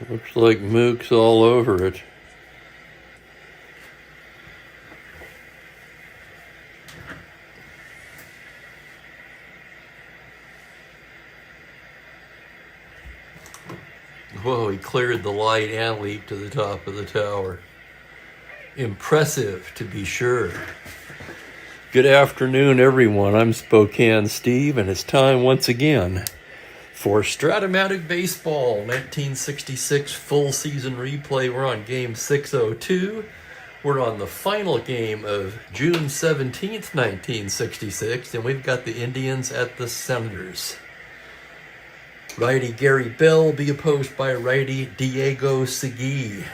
Looks like Mook's all over it. Whoa, he cleared the light and leaped to the top of the tower. Impressive, to be sure. Good afternoon, everyone. I'm Spokane Steve, and it's time once again for Strat-O-Matic Baseball 1966 full season replay. We're on game 602. We're on the final game of June 17th, 1966, and we've got the Indians at the Senators. Righty Gary Bell will be opposed by righty Diego Segui.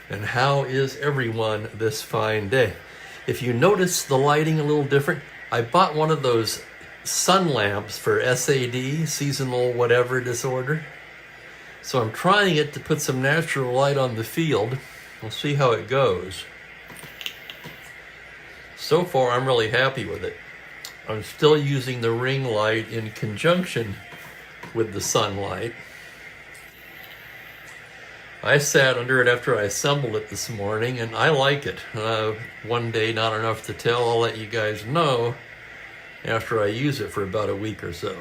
And how is everyone this fine day? If you notice the lighting a little different, I bought one of those sun lamps for SAD, seasonal whatever disorder. So I'm trying it to put some natural light on the field. We'll see how it goes. So far, I'm really happy with it. I'm still using the ring light in conjunction with the sunlight. I sat under it after I assembled it this morning, and I like it. One day, not enough to tell. I'll let you guys know after I use it for about a week or so.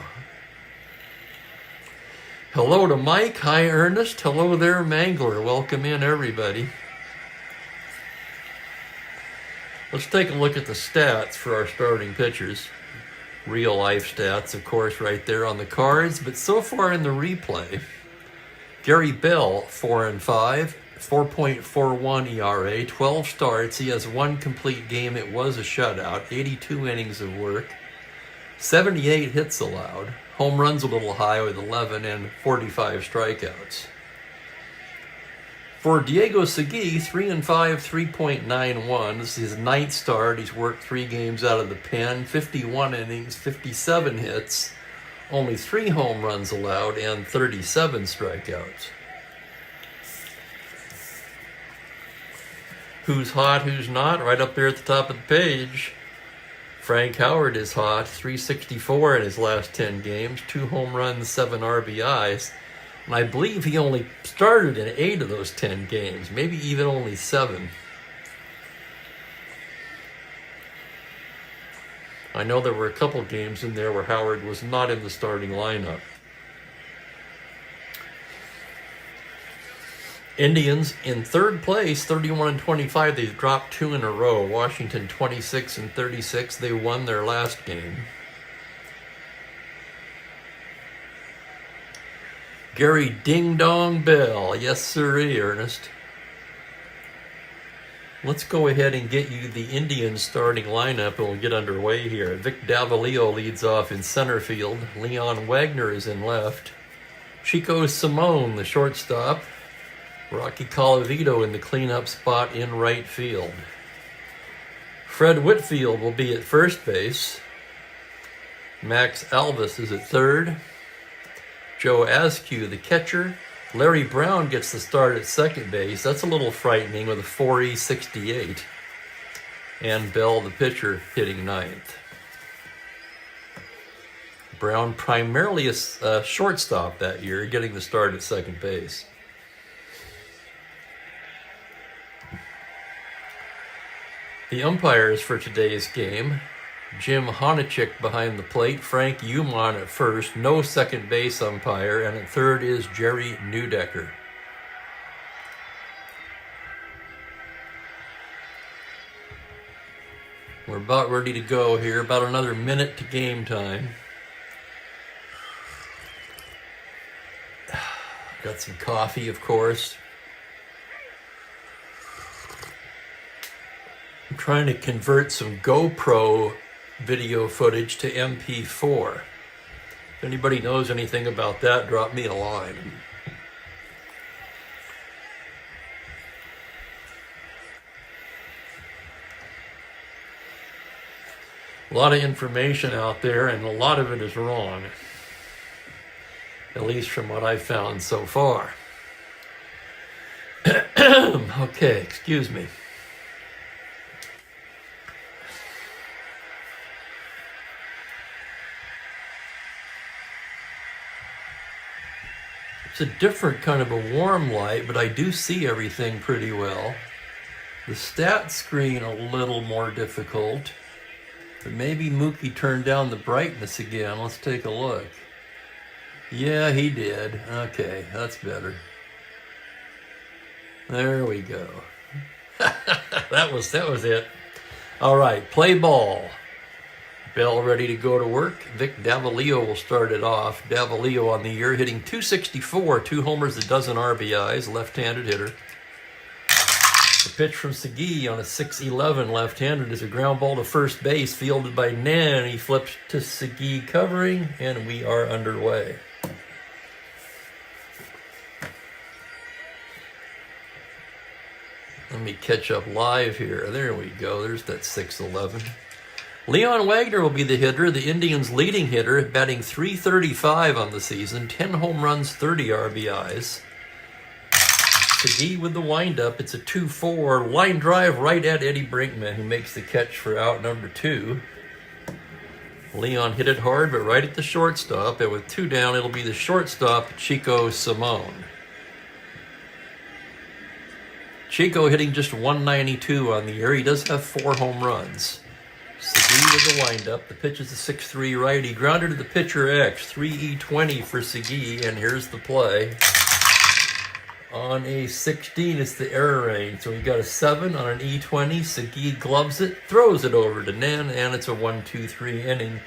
Hello to Mike. Hi, Ernest. Hello there, Mangler. Welcome in, everybody. Let's take a look at the stats for our starting pitchers. Real life stats, of course, right there on the cards. But so far in the replay, Gary Bell, 4-5, 4.41 ERA, 12 starts. He has one complete game. It was a shutout, 82 innings of work, 78 hits allowed. Home runs a little high with 11 and 45 strikeouts. For Diego Segui, 3-5, 3.91. This is his ninth start. He's worked 3 games out of the pen, 51 innings, 57 hits, only 3 home runs allowed, and 37 strikeouts. Who's hot, who's not? Right up there at the top of the page. Frank Howard is hot, 364 in his last 10 games, 2 home runs, 7 RBIs. And I believe he only started in 8 of those 10 games, maybe even only 7. I know there were a couple games in there where Howard was not in the starting lineup. Indians in third place, 31-25. They've dropped 2 in a row. Washington 26-36. They won their last game. Gary Ding Dong Bell. Yes, sirree, Ernest. Let's go ahead and get you the Indians starting lineup and we'll get underway here. Vic Davalillo leads off in center field. Leon Wagner is in left. Chico Simone, the shortstop. Rocky Colavito in the cleanup spot in right field. Fred Whitfield will be at first base. Max Alvis is at third. Joe Askew, the catcher. Larry Brown gets the start at second base. That's a little frightening with a 4.68. And Bell, the pitcher, hitting ninth. Brown primarily a shortstop that year, getting the start at second base. The umpires for today's game: Jim Honachik behind the plate, Frank Umon at first, no second base umpire, and at third is Jerry Neudecker. We're about ready to go here, about another minute to game time. Got some coffee, of course. I'm trying to convert some GoPro video footage to MP4. If anybody knows anything about that, drop me a line. A lot of information out there, and a lot of it is wrong, at least from what I've found so far. Okay, excuse me. It's a different kind of a warm light, but I do see everything pretty well. The stat screen a little more difficult. But maybe Mookie turned down the brightness again. Let's take a look. Yeah, he did. Okay, that's better. There we go. that was it. All right, play ball. Bell ready to go to work. Vic Davalillo will start it off. Davalillo on the year hitting .264, 2 homers, a dozen RBIs, left-handed hitter. The pitch from Segui on a 6-11 left-handed is a ground ball to first base, fielded by Nan. He flips to Segui covering, and we are underway. Let me catch up live here. There we go. There's that 6-11. Leon Wagner will be the hitter, the Indians' leading hitter, batting .335 on the season, 10 home runs, 30 RBIs. Segui with the windup. It's a 2-4 line drive right at Eddie Brinkman, who makes the catch for out number 2. Leon hit it hard, but right at the shortstop, and with 2 down, it'll be the shortstop, Chico Simone. Chico hitting just .192 on the year. He does have 4 home runs. Segui with the windup. The pitch is a 6-3 righty. Grounded to the pitcher X. 3E20 for Segui, and here's the play. On a 16, it's the error range. So we got a 7 on an E20. Segui gloves it, throws it over to Nan, and it's a 1-2-3 inning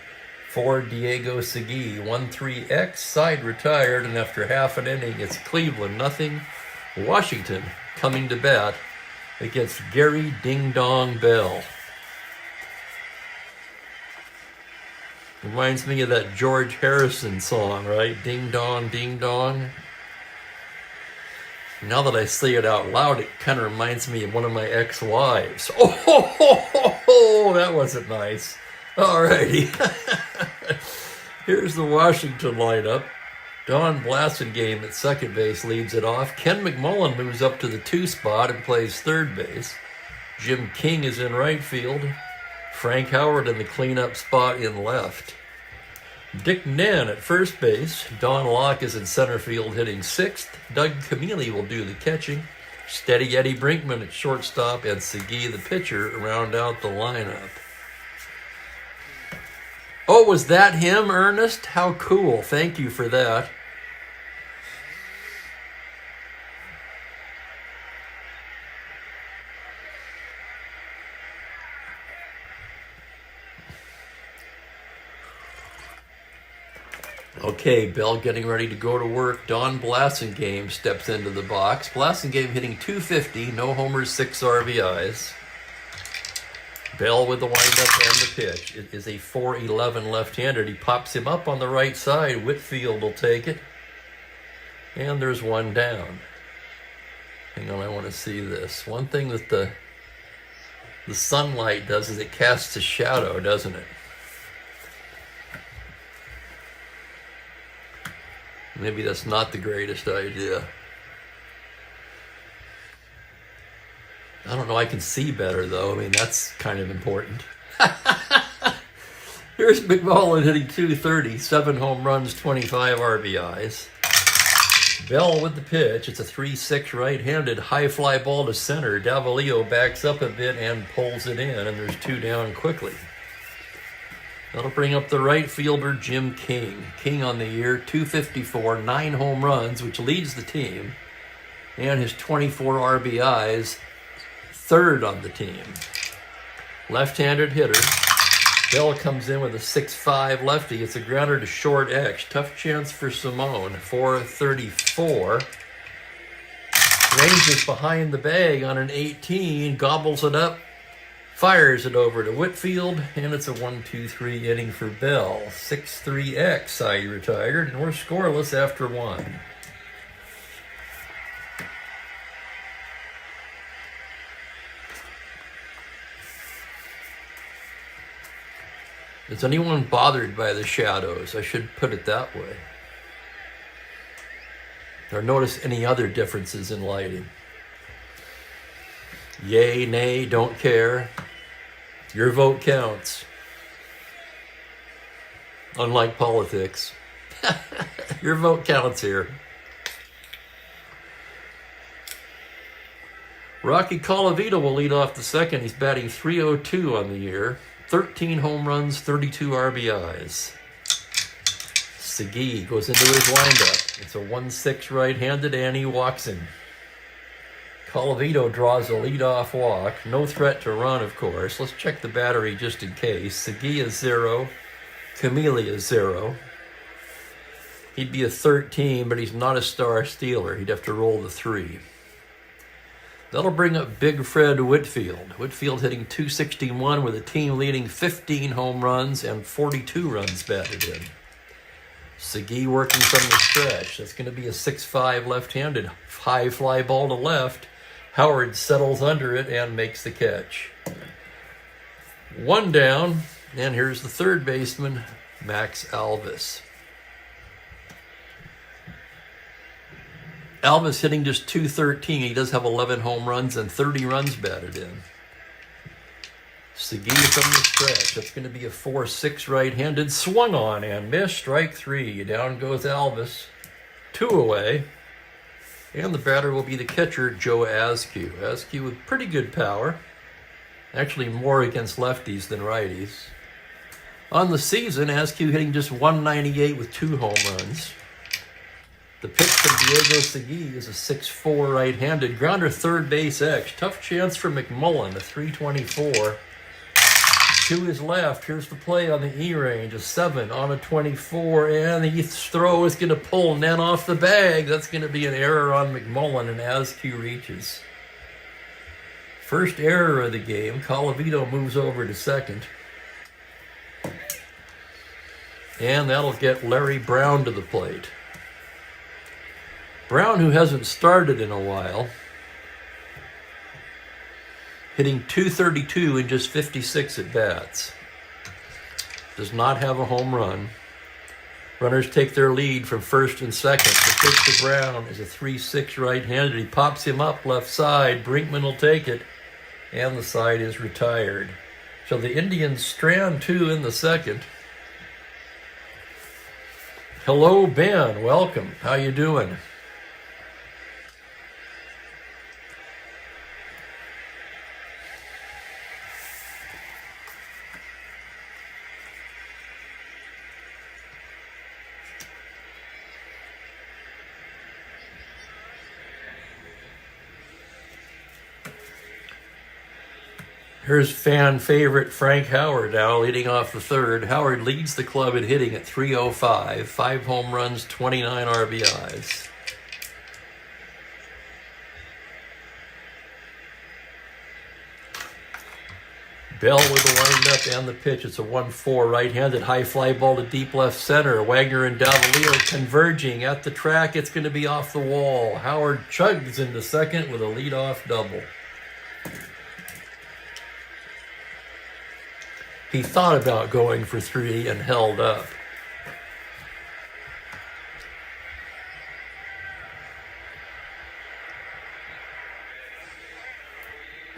for Diego Segui. 1-3X, side retired, and after half an inning, it's Cleveland nothing. Washington coming to bat against Gary Ding Dong Bell. Reminds me of that George Harrison song, right? Ding dong, ding dong. Now that I say it out loud, it kind of reminds me of one of my ex-wives. Oh, that wasn't nice. Alrighty. Here's the Washington lineup. Don Blasingame at second base leads it off. Ken McMullen moves up to the 2 spot and plays third base. Jim King is in right field. Frank Howard in the cleanup spot in left. Dick Nen at first base. Don Locke is in center field hitting 6th. Doug Camilli will do the catching. Steady Eddie Brinkman at shortstop, and Segui the pitcher round out the lineup. Oh, was that him, Ernest? How cool. Thank you for that. Okay, Bell getting ready to go to work. Don Blasingame steps into the box. Blasingame hitting .250, no homers, 6 RBIs. Bell with the windup and the pitch. It is a 4-11 left-handed. He pops him up on the right side. Whitfield will take it. And there's 1 down. Hang on, I want to see this. One thing that the sunlight does is it casts a shadow, doesn't it? Maybe that's not the greatest idea. I don't know, I can see better though. I mean, that's kind of important. Here's McMullen hitting .230, 7 home runs, 25 RBIs. Bell with the pitch. It's a 3-6 right-handed high fly ball to center. Davalillo backs up a bit and pulls it in, and there's 2 down quickly. That'll bring up the right fielder, Jim King. King on the year, .254, 9 home runs, which leads the team, and his 24 RBIs, 3rd on the team. Left-handed hitter. Bell comes in with a 6-5 lefty. It's a grounder to short X. Tough chance for Simone, 434. Ranges behind the bag on an 18, gobbles it up. Fires it over to Whitfield, and it's a 1-2-3 inning for Bell. 6-3X, side retired, and we're scoreless after 1. Is anyone bothered by the shadows? I should put it that way. Or notice any other differences in lighting? Yay, nay, don't care. Your vote counts. Unlike politics. Your vote counts here. Rocky Colavito will lead off the second. He's batting .302 on the year. 13 home runs, 32 RBIs. Segui goes into his windup. It's a 1-6 right-handed, and he walks him. Colavito draws a leadoff walk. No threat to run, of course. Let's check the battery just in case. Segui is 0. Camellia is 0. He'd be a 13, but he's not a star stealer. He'd have to roll the 3. That'll bring up Big Fred Whitfield. Whitfield hitting .261 with a team leading 15 home runs and 42 runs batted in. Segui working from the stretch. That's going to be a 6-5 left-handed high fly ball to left. Howard settles under it and makes the catch. 1 down, and here's the third baseman, Max Alvis. Alvis hitting just .213. He does have 11 home runs and 30 runs batted in. Segui from the stretch. That's going to be a 4-6 right-handed. Swung on and missed. Strike 3. Down goes Alvis. 2 away. And the batter will be the catcher, Joe Askew. Askew with pretty good power. Actually more against lefties than righties. On the season, Askew hitting just .198 with 2 home runs. The pitch from Diego Segui is a 6-4 right-handed. Grounder third base X. Tough chance for McMullen, a .324. To his left, here's the play on the E-range, a 7 on a 24, and the throw is going to pull net off the bag. That's going to be an error on McMullen, and Askew reaches. First error of the game. Colavito moves over to second. And that'll get Larry Brown to the plate. Brown, who hasn't started in a while, hitting .232 in just 56 at-bats. Does not have a home run. Runners take their lead from first and second. The pitch to Brown is a 3-6 right-handed. He pops him up left side. Brinkman will take it, and the side is retired. So the Indians strand 2 in the second. Hello, Ben. Welcome. How you doing? Here's fan favorite Frank Howard now leading off the third. Howard leads the club in hitting at .305, 5 home runs, 29 RBIs. Bell with the windup and the pitch. It's a 1-4 right-handed high fly ball to deep left center. Wagner and Davalier converging at the track. It's going to be off the wall. Howard chugs into second with a leadoff double. He thought about going for 3 and held up.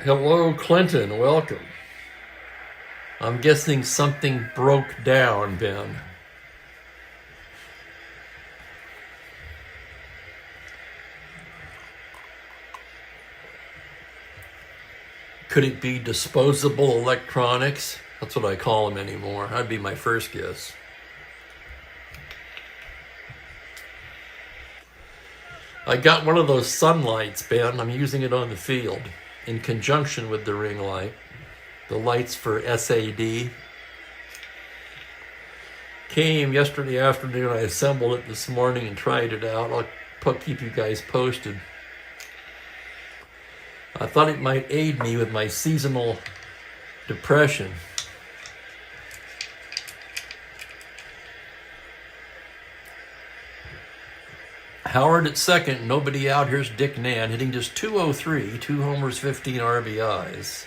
Hello, Clinton. Welcome. I'm guessing something broke down, Ben. Could it be disposable electronics? That's what I call them anymore. That'd be my first guess. I got one of those sunlights, Ben. I'm using it on the field in conjunction with the ring light. The lights for SAD. Came yesterday afternoon. I assembled it this morning and tried it out. I'll keep you guys posted. I thought it might aid me with my seasonal depression. Howard at second, nobody out. Here's Dick Nan hitting just .203, 2 homers, 15 RBIs.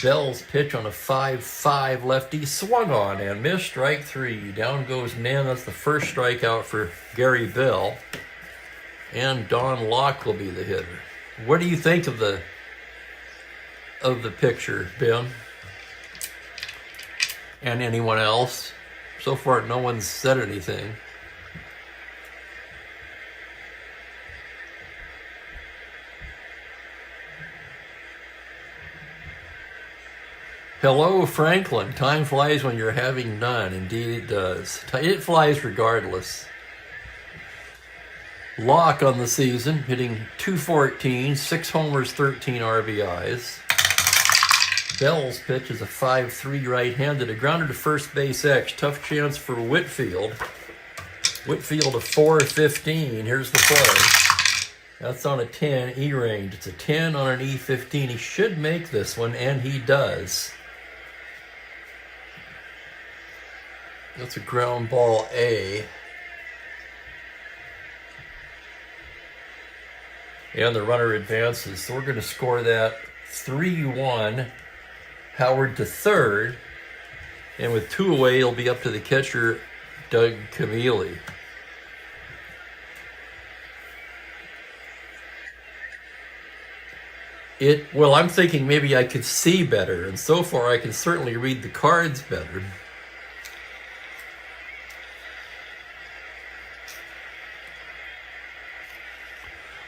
Bell's pitch on a 5-5 lefty, swung on and missed. Strike 3. Down goes Nan. That's the first strikeout for Gary Bell. And Don Locke will be the hitter. What do you think of the picture, Ben? And anyone else? So far, no one's said anything. Hello, Franklin. Time flies when you're having none. Indeed it does. It flies regardless. Locke on the season, hitting .214, 6 homers, 13 RBIs. Bell's pitch is a 5-3 right-handed. A grounder to first base X. Tough chance for Whitfield. Whitfield a 4-15. Here's the play. That's on a 10 E-range. It's a 10 on an E15. He should make this one, and he does. That's a ground ball A. And the runner advances. So we're going to score that 3-1. Howard to third. And with 2 away, it'll be up to the catcher, Doug Camilli. Well, I'm thinking maybe I could see better. And so far, I can certainly read the cards better.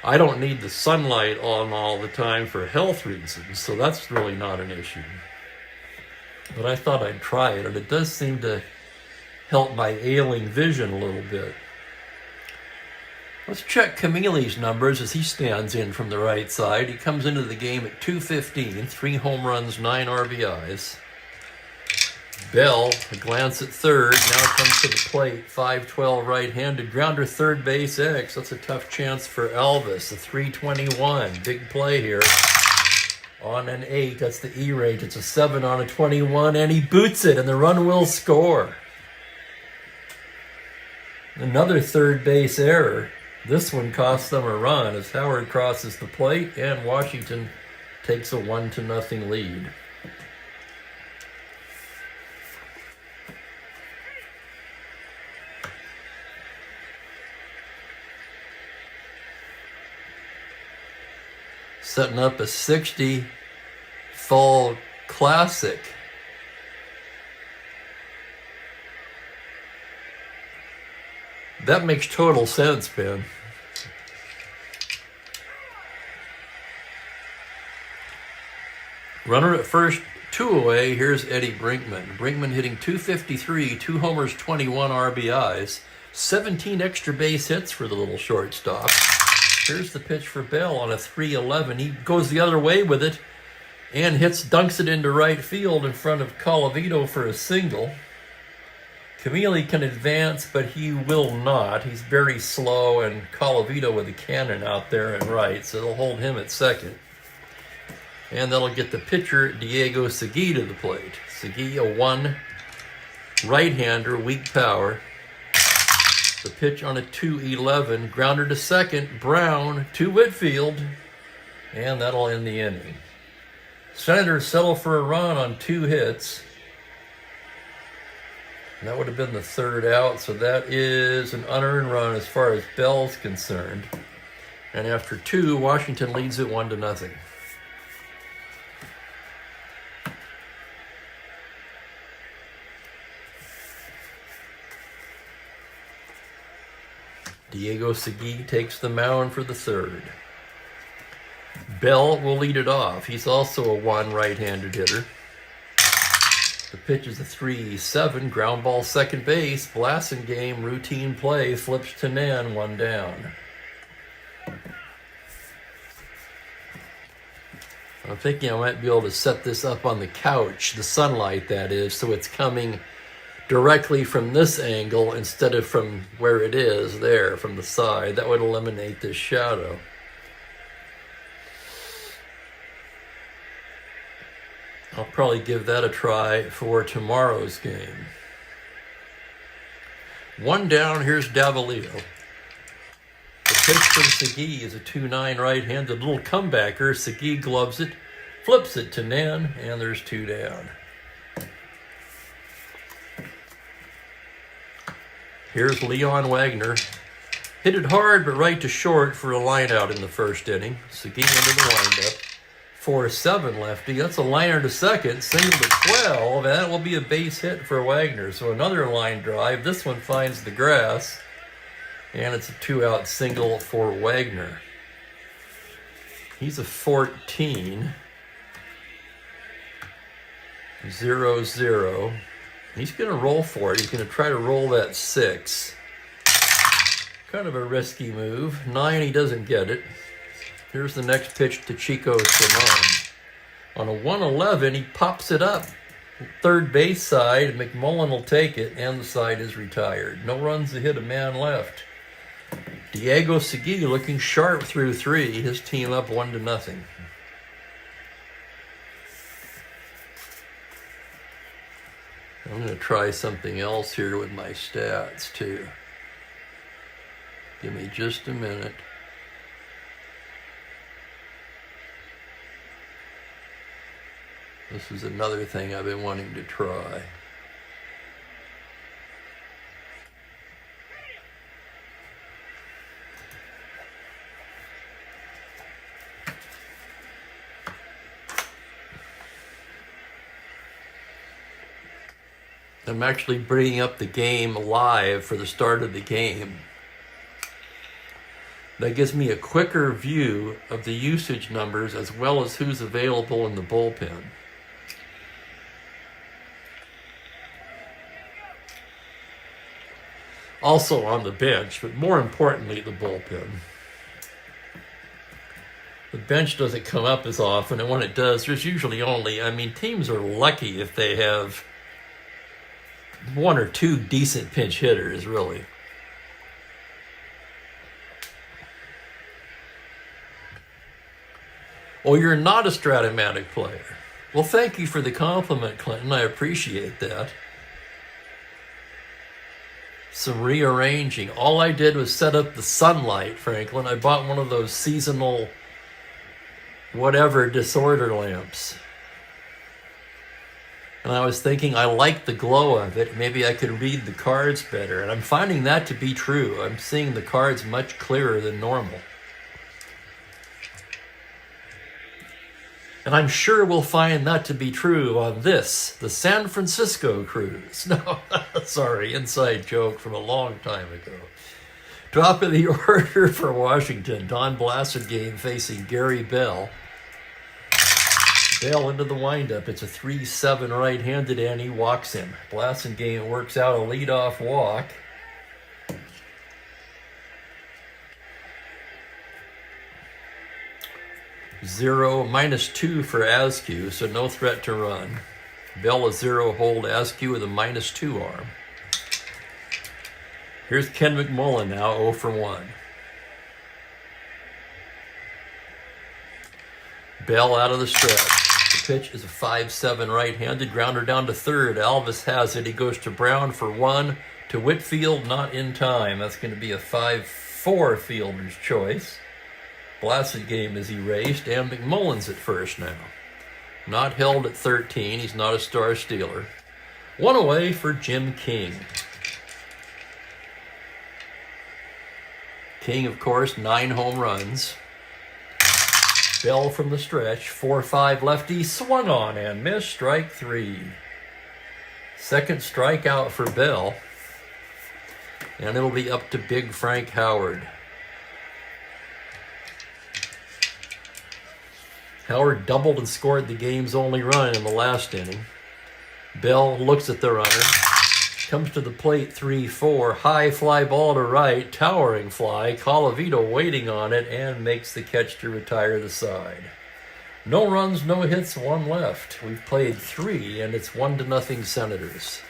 I don't need the sunlight on all the time for health reasons, so that's really not an issue. But I thought I'd try it, and it does seem to help my ailing vision a little bit. Let's check Camilli's numbers as he stands in from the right side. He comes into the game at .215, 3 home runs, 9 RBIs. Bell, a glance at third, now comes to the plate, 5-12 right-handed, grounder third base X. That's a tough chance for Elvis, a 3-21, big play here. On an 8, that's the E-range, it's a 7 on a 21, and he boots it, and the run will score. Another third base error. This one costs them a run as Howard crosses the plate, and Washington takes a 1-0 lead. Setting up a 60 Fall Classic. That makes total sense, Ben. Runner at first, 2 away. Here's Eddie Brinkman. Brinkman hitting .253, 2 homers, 21 RBIs, 17 extra base hits for the little shortstop. Here's the pitch for Bell on a 3-11. He goes the other way with it and dunks it into right field in front of Colavito for a single. Camilli can advance, but he will not. He's very slow, and Colavito with a cannon out there and right, so they'll hold him at second. And that'll get the pitcher, Diego Segui, to the plate. Segui, a 1, right-hander, weak power. The pitch on a 2-11, grounder to second, Brown to Whitfield, and that'll end the inning. Senators settle for a run on 2 hits. And that would have been the third out, so that is an unearned run as far as Bell's concerned. And after 2, Washington leads it 1-0. Diego Segui takes the mound for the third. Bell will lead it off. He's also a 1 right-handed hitter. The pitch is a 3-7, ground ball second base, Blasingame, routine play, flips to Nan, 1 down. I'm thinking I might be able to set this up on the couch, the sunlight that is, so it's coming directly from this angle instead of from where it is there, from the side. That would eliminate this shadow. I'll probably give that a try for tomorrow's game. 1 down, here's Davalillo. The pitch from Segui is a 2-9 right-handed little comebacker. Segui gloves it, flips it to Nan, and there's 2 down. Here's Leon Wagner. Hit it hard, but right to short for a line out in the first inning. Segui into the windup. 4-7 lefty. That's a liner to second. Single to 12. And that will be a base hit for Wagner. So another line drive. This one finds the grass. And it's a 2-out single for Wagner. He's a 14. 0-0. He's going to roll for it. He's going to try to roll that 6. Kind of a risky move. 9, he doesn't get it. Here's the next pitch to Chico Salmon. On a 1-11, he pops it up. Third base side, McMullen will take it, and the side is retired. No runs to hit, a man left. Diego Segui looking sharp through 3. His team up 1-0. I'm going to try something else here with my stats, too. Give me just a minute. This is another thing I've been wanting to try. I'm actually bringing up the game live for the start of the game. That gives me a quicker view of the usage numbers as well as who's available in the bullpen. Also on the bench, but more importantly, the bullpen. The bench doesn't come up as often, and when it does, there's usually only, teams are lucky if they have 1 or 2 decent pinch hitters, really. Oh, you're not a Strat-O-Matic player. Well, thank you for the compliment, Clinton. I appreciate that. Some rearranging. All I did was set up the sunlight, Franklin. I bought one of those seasonal whatever disorder lamps. And I was thinking I like the glow of it. Maybe I could read the cards better. And I'm finding that to be true. I'm seeing the cards much clearer than normal. And I'm sure we'll find that to be true on this, the San Francisco cruise. No, sorry, inside joke from a long time ago. Top of the order for Washington, Don Blasingame facing Gary Bell. Bell into the windup. It's a 3-7 right-handed, and he walks him. Blasingame works out a leadoff walk. -2 for Askew, so no threat to run. Bell a 0 hold, Askew with a -2 arm. Here's Ken McMullen now, 0 for 1. Bell out of the stretch. The pitch is a 5-7 right-handed, grounder down to third. Alvis has it. He goes to Brown for 1. To Whitfield, not in time. That's going to be a 5-4 fielder's choice. Blasingame is erased, and McMullen's at first now. Not held at 13. He's not a star stealer. 1 away for Jim King. King, of course, 9 home runs. Bell from the stretch, 4-5 lefty, swung on and missed, strike 3. Second strikeout for Bell. And it'll be up to Big Frank Howard. Howard doubled and scored the game's only run in the last inning. Bell looks at the runner, comes to the plate 3-4, high fly ball to right, towering fly, Colavito waiting on it, and makes the catch to retire the side. No runs, no hits, 1 left. We've played 3, and it's 1-0 Senators.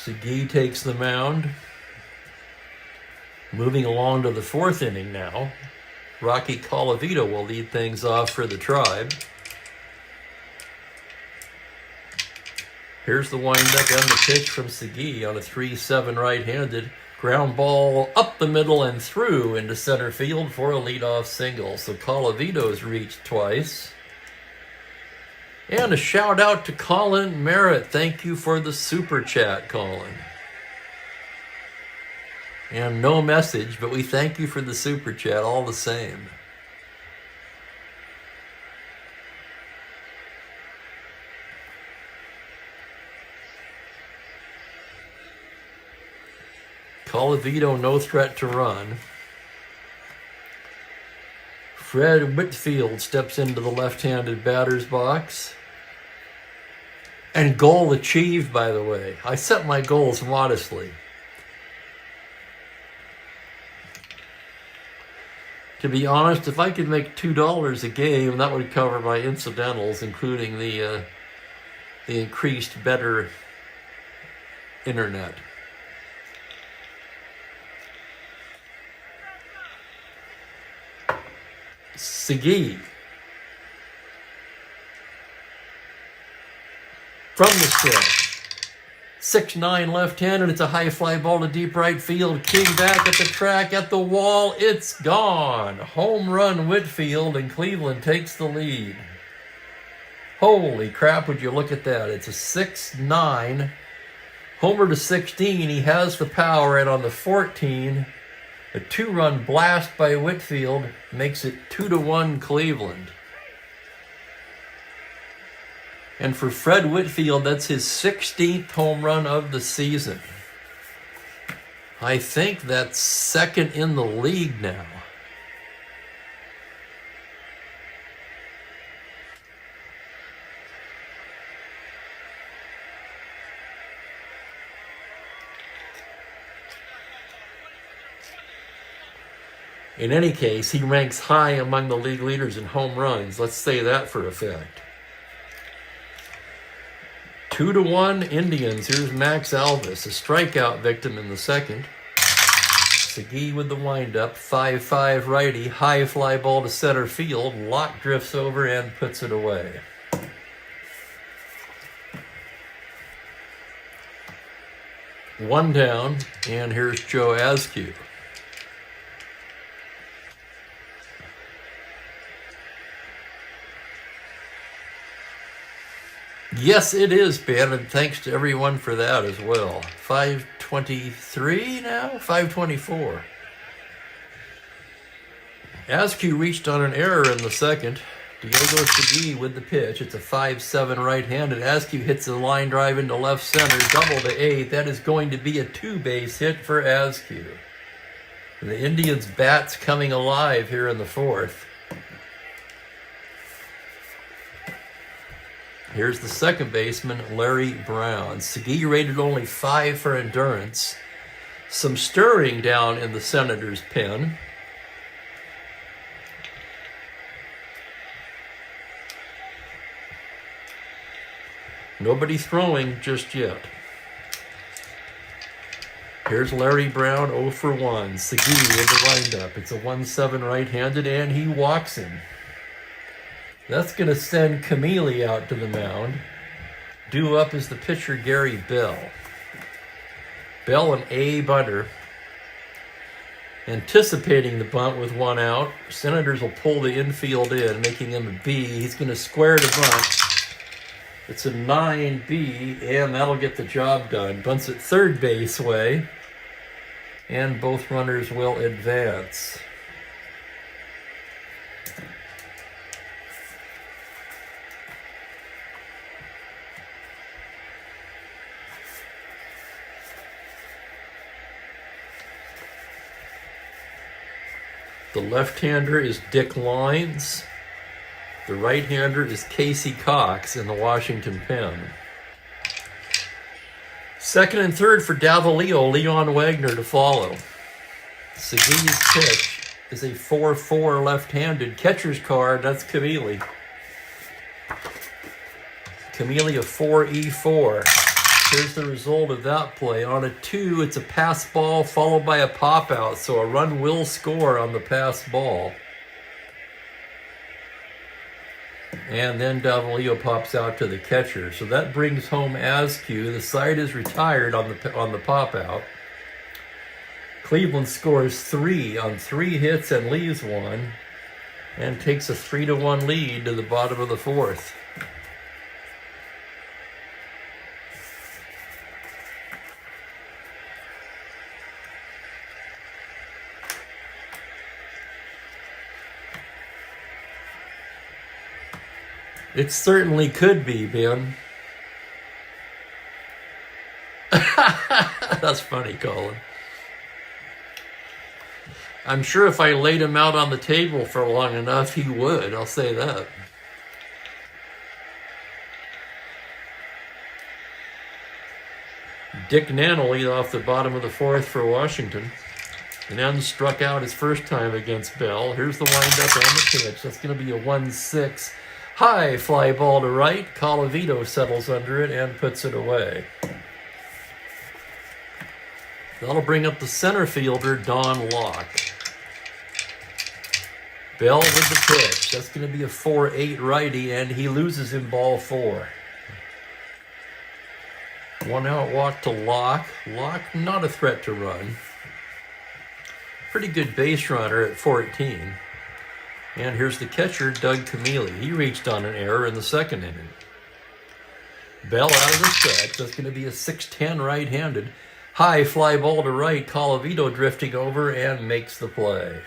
Segui takes the mound. Moving along to the 4th inning now. Rocky Colavito will lead things off for the Tribe. Here's the windup and the pitch from Segui on a 3-7 right-handed. Ground ball up the middle and through into center field for a leadoff single. So Colavito's reached twice. And a shout out to Colin Merritt. Thank you for the super chat, Colin. And no message, but we thank you for the super chat all the same. Call a veto, no threat to run. Fred Whitfield steps into the left-handed batter's box. And goal achieved, by the way. I set my goals modestly. To be honest, if I could make $2 a game, that would cover my incidentals, including the increased, better internet. Segui. From the stretch. 6'9" left-handed. It's a high fly ball to deep right field. King back at the track, at the wall. It's gone. Home run Whitfield, and Cleveland takes the lead. Holy crap, would you look at that. It's a 6'9". Homer to 16. He has the power, and on the 14, a 2-run blast by Whitfield makes it 2-1 Cleveland. And for Fred Whitfield, that's his 16th home run of the season. I think that's second in the league now. In any case, he ranks high among the league leaders in home runs. Let's say that for a fact. 2-1 Indians. Here's Max Alvis, a strikeout victim in the second. Segui with the windup. 5-5 righty. High fly ball to center field. Locke drifts over and puts it away. One down, and here's Joe Askew. Yes, it is, Ben, and thanks to everyone for that as well. 5:23 now? 5:24. Askew reached on an error in the second. Diogo Segui with the pitch. It's a 5-7 right-handed. Askew hits a line drive into left center, double to eighth. That is going to be a 2-base hit for Askew. The Indians' bats coming alive here in the fourth. Here's the second baseman, Larry Brown. Segui rated only 5 for endurance. Some stirring down in the Senators' pen. Nobody throwing just yet. Here's Larry Brown, 0 for 1. Segui in the windup. It's a 1-7 right-handed, and he walks him. That's going to send Camille out to the mound. Due up is the pitcher, Gary Bell. Bell, an A bunter. Anticipating the bunt with 1 out. Senators will pull the infield in, making him a B. He's going to square the bunt. It's a 9B, and that'll get the job done. Bunts at third base way, and both runners will advance. The left-hander is Dick Lines. The right-hander is Casey Cox in the Washington pen. Second and third for Davalillo, Leon Wagner to follow. Segui's pitch is a 4-4 left-handed. Catcher's card, that's Camille. Camille, a 4-E4. Here's the result of that play. On a 2, it's a pass ball followed by a pop-out, so a run will score on the pass ball. And then Davalillo pops out to the catcher. So that brings home Askew. The side is retired on the pop-out. Cleveland scores 3 on 3 hits and leaves 1, and takes a 3-1 lead to the bottom of the fourth. It certainly could be, Ben. That's funny, Colin. I'm sure if I laid him out on the table for long enough, he would. I'll say that. Dick Nantle lead off the bottom of the fourth for Washington. And then struck out his first time against Bell. Here's the windup and the pitch. That's going to be a 1-6. High fly ball to right. Colavito settles under it and puts it away. That'll bring up the center fielder, Don Locke. Bell with the pitch. That's going to be a 4-8 righty, and he loses in ball 4. 1 out walk to Locke. Locke, not a threat to run. Pretty good base runner at 14. And here's the catcher, Doug Camilli. He reached on an error in the second inning. Bell out of the stretch. That's going to be a 6-10 right-handed. High fly ball to right. Colavito drifting over and makes the play.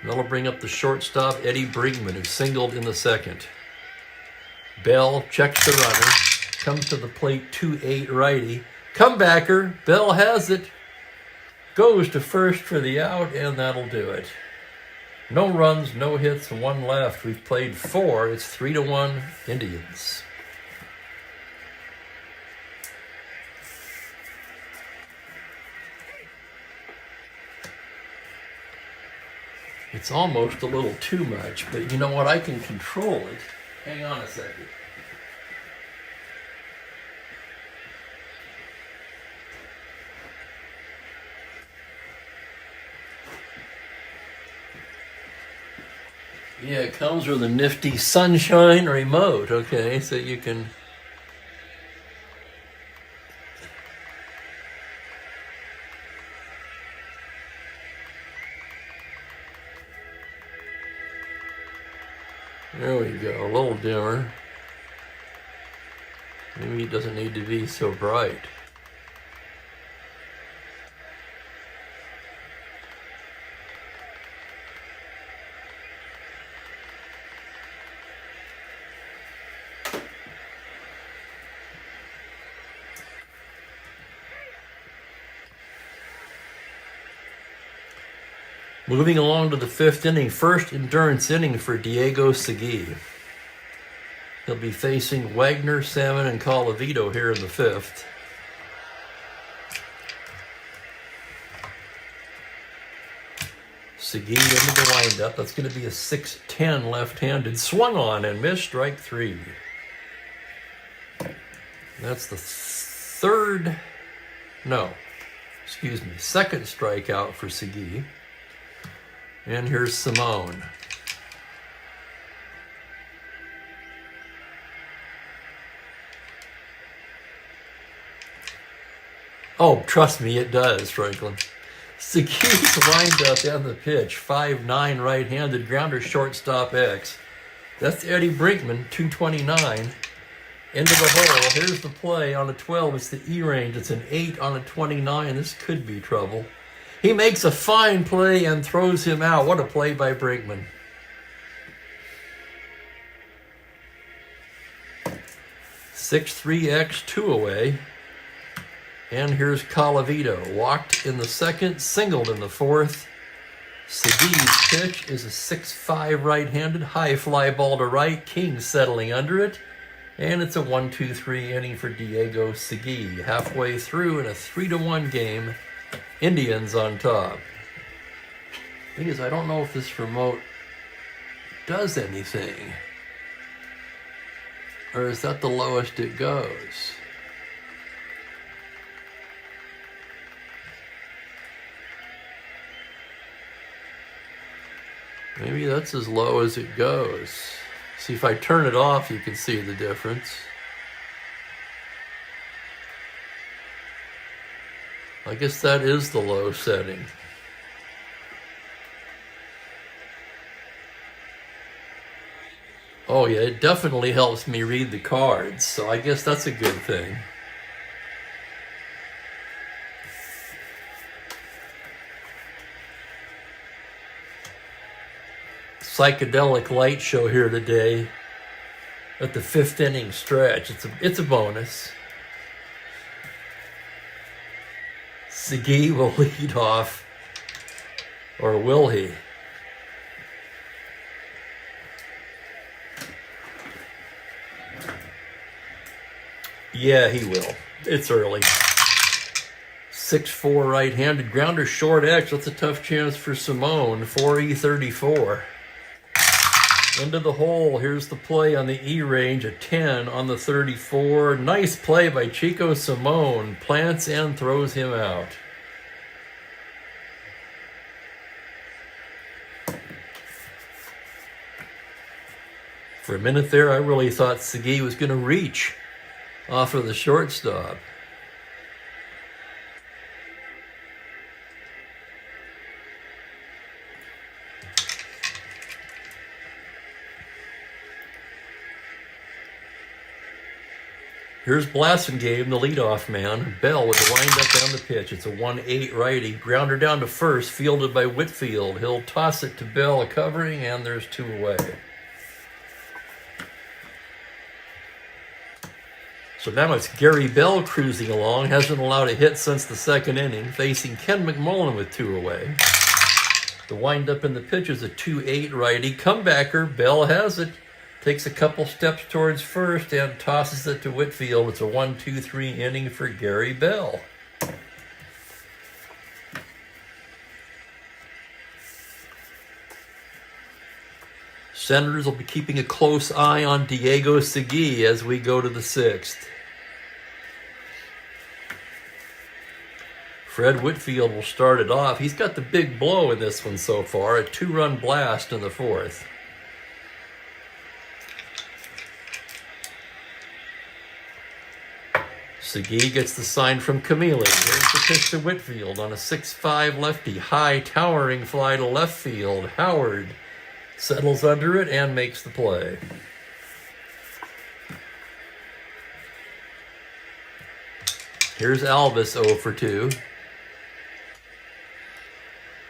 That'll bring up the shortstop, Eddie Brinkman, who singled in the second. Bell checks the runner. Comes to the plate, 2-8 righty. Comebacker. Bell has it. Goes to first for the out, and that'll do it. No runs, no hits, 1 left. We've played 4. It's 3-1 Indians. It's almost a little too much, but you know what? I can control it. Hang on a second. Yeah, it comes with a nifty sunshine remote, okay, so you can... There we go, a little dimmer. Maybe it doesn't need to be so bright. Moving along to the 5th inning, first endurance inning for Diego Segui. He'll be facing Wagner, Salmon, and Colavito here in the 5th. Segui into the windup. That's going to be a 6-10 left-handed. Swung on and missed, strike 3. That's the second strikeout for Segui. And here's Simone. Oh, trust me, it does, Franklin. Segui's windup and the pitch. 5-9 right-handed grounder, shortstop X. That's Eddie Brinkman, 229. Into the hole. Here's the play on a 12. It's the E range. It's an 8 on a 29. This could be trouble. He makes a fine play and throws him out. What a play by Brinkman. (6-3) 2 away. And here's Colavito. Walked in the second, singled in the 4th. Segui's pitch is a 6-5 right-handed, high fly ball to right. King settling under it. And it's a 1-2-3 inning for Diego Segui. Halfway through in a 3-1 game. Indians on top. Thing is, I don't know if this remote does anything. Or is that the lowest it goes? Maybe that's as low as it goes. See, if I turn it off, you can see the difference. I guess that is the low setting. Oh yeah, it definitely helps me read the cards, so I guess that's a good thing. Psychedelic light show here today at the 5th inning stretch. It's a bonus. Segui will lead off, or will he? Yeah, he will. It's early. 6-4 right-handed grounder, short X. That's a tough chance for Simone. 4E34. Into the hole. Here's the play on the E range. A 10 on the 34. Nice play by Chico Simone. Plants and throws him out. For a minute there, I really thought Segui was going to reach off of the shortstop. Here's Blasingame, the leadoff man. Bell with the windup down the pitch. It's a 1-8 righty. Grounder down to first, fielded by Whitfield. He'll toss it to Bell, covering, and there's 2 away. So now it's Gary Bell cruising along. Hasn't allowed a hit since the 2nd inning. Facing Ken McMullen with 2 away. The windup in the pitch is a 2-8 righty. Comebacker, Bell has it. Takes a couple steps towards first and tosses it to Whitfield. It's a 1-2-3 inning for Gary Bell. Senators will be keeping a close eye on Diego Segui as we go to the 6th. Fred Whitfield will start it off. He's got the big blow in this one so far, a 2-run blast in the 4th. Segui gets the sign from Camille. Here's the pitch to Whitfield on a 6-5 lefty. High, towering fly to left field. Howard settles under it and makes the play. Here's Alvis 0 for 2.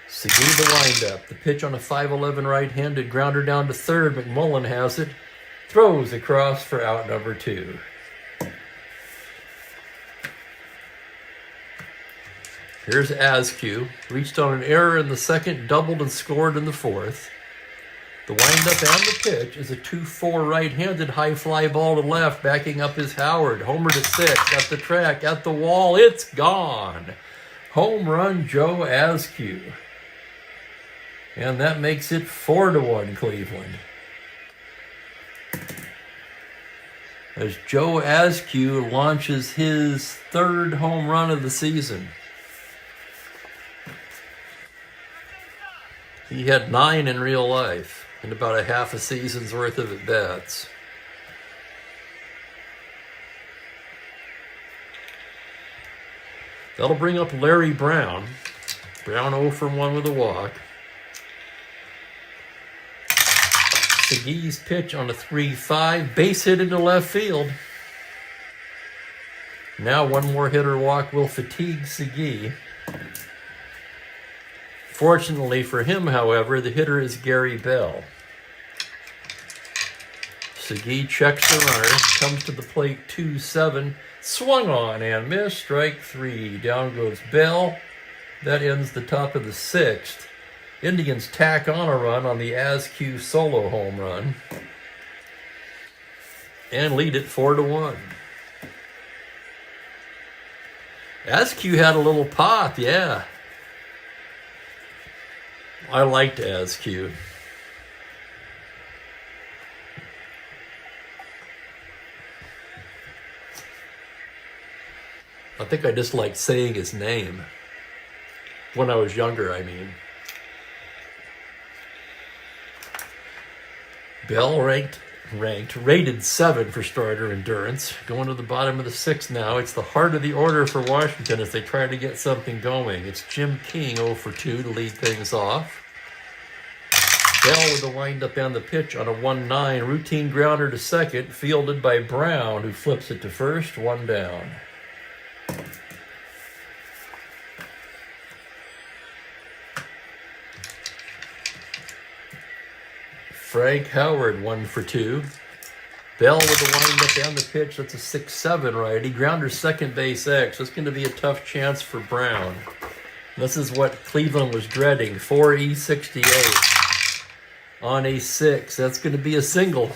Segui the windup. The pitch on a 5-11 right-handed grounder down to third. McMullen has it. Throws across for out number 2. Here's Askew. Reached on an error in the 2nd, doubled and scored in the 4th. The windup and the pitch is a 2-4 right-handed high fly ball to left, backing up is Howard. Homer to 6, at the track, at the wall, it's gone. Home run, Joe Askew. And that makes it 4-1 Cleveland. As Joe Askew launches his 3rd home run of the season. He had 9 in real life and about a half a season's worth of at-bats. That'll bring up Larry Brown. Brown 0 for 1 with a walk. Segui's pitch on a 3-5, base hit into left field. Now one more hit or walk will fatigue Segui. Fortunately for him, however, the hitter is Gary Bell. Segui checks the runner, comes to the plate 2-7, swung on and missed, strike 3. Down goes Bell. That ends the top of the 6th. Indians tack on a run on the Askew solo home run and lead it 4-1. Askew had a little pop, yeah. I liked Askew. I think I just liked saying his name. When I was younger, I mean. Bell rated 7 for starter endurance. Going to the bottom of the 6th now. It's the heart of the order for Washington as they try to get something going. It's Jim King 0 for 2 to lead things off. Bell with the windup and the pitch on a 1-9. Routine grounder to second, fielded by Brown, who flips it to first, 1 down. Frank Howard 1 for 2. Bell with the windup and the pitch. That's a 6-7 righty. Grounder second base X. That's going to be a tough chance for Brown. This is what Cleveland was dreading. 4E68 on a 6. That's going to be a single.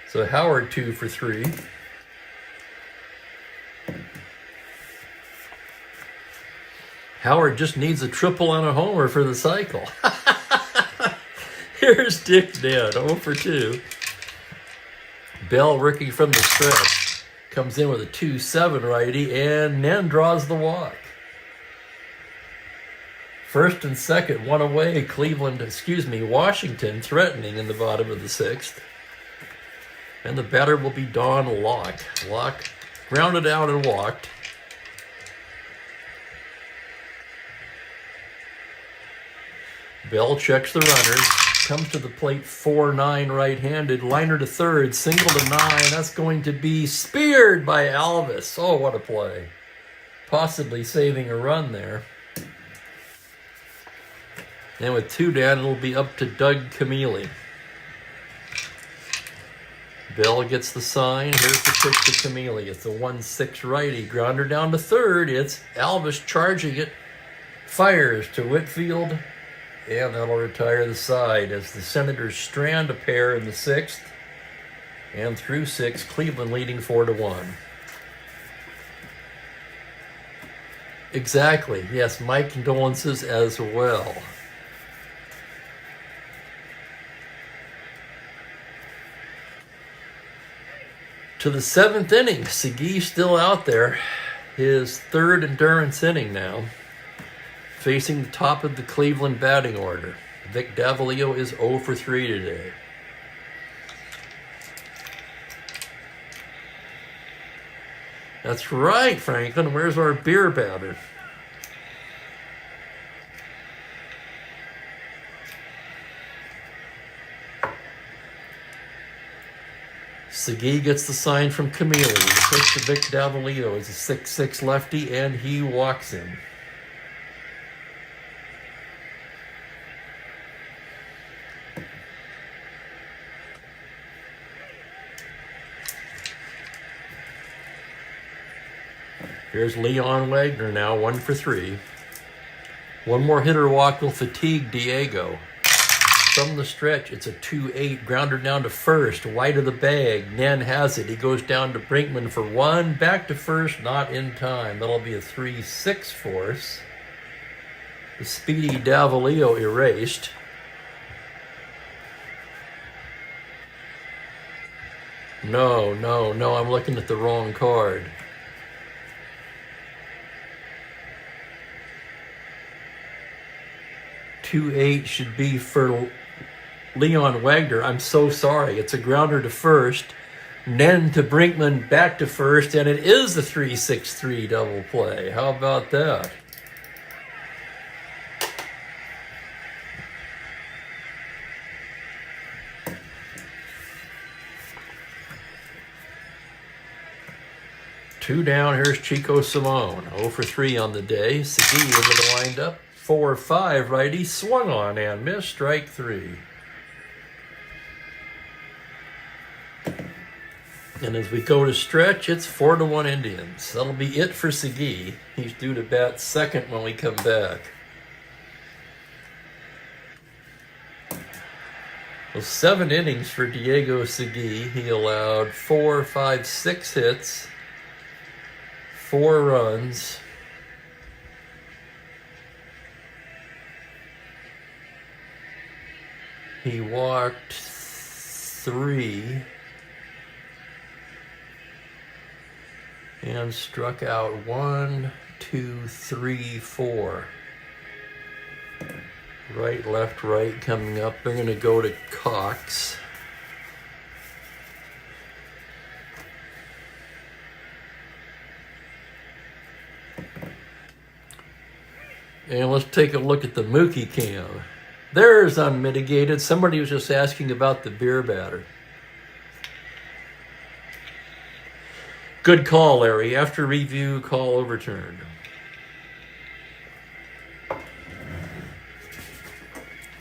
So Howard 2 for 3. Howard just needs a triple and a homer for the cycle. Here's Dick dead, 0 for 2. Bell working from the stretch. Comes in with a 2-7 righty, and Nen draws the walk. First and second, one away. Washington threatening in the bottom of the 6th. And the batter will be Don Locke. Locke grounded out and walked. Bell checks the runners. Comes to the plate 4-9 right-handed. Liner to third, single to 9. That's going to be speared by Alvis. Oh, what a play. Possibly saving a run there. And with 2 down, it'll be up to Doug Camilli. Bell gets the sign. Here's the pitch to Camilli. It's a 1-6 righty. Grounder down to third. It's Alvis charging it. Fires to Whitfield. And that'll retire the side as the Senators strand a pair in the 6th. And through 6, Cleveland leading 4-1. Exactly. Yes, my condolences as well. To the 7th inning. Segui still out there. His 3rd endurance inning now. Facing the top of the Cleveland batting order. Vic Davalillo is 0 for 3 today. That's right, Franklin. Where's our beer batter? Segui gets the sign from Camilli. The pitch to Vic Davalillo is a 6-6 lefty, and he walks him. Here's Leon Wagner now, 1 for 3. One more hitter walk will fatigue Diego. From the stretch, it's a 2-8, grounder down to first, wide of the bag. Nen has it. He goes down to Brinkman for 1, back to first, not in time. That'll be a 3-6 force. The speedy Davalillo erased. No, I'm looking at the wrong card. 2-8 should be for Leon Wagner. I'm so sorry. It's a grounder to first. Nen to Brinkman, back to first, and it is the 3-6-3 double play. How about that? Two down. Here's Chico Simone. 0 for 3 on the day. Segui into the windup. 4-5 righty. Swung on and missed. Strike 3. And as we go to stretch, it's 4-1 Indians. That'll be it for Segui. He's due to bat second when we come back. Well, 7 innings for Diego Segui. He allowed 4, 5, 6 hits, 4 runs. He walked 3 and struck out 1, 2, 3, 4. Right, left, right coming up. They're going to go to Cox. And let's take a look at the Mookie cam. There's unmitigated. Somebody was just asking about the beer batter. Good call, Larry. After review, call overturned.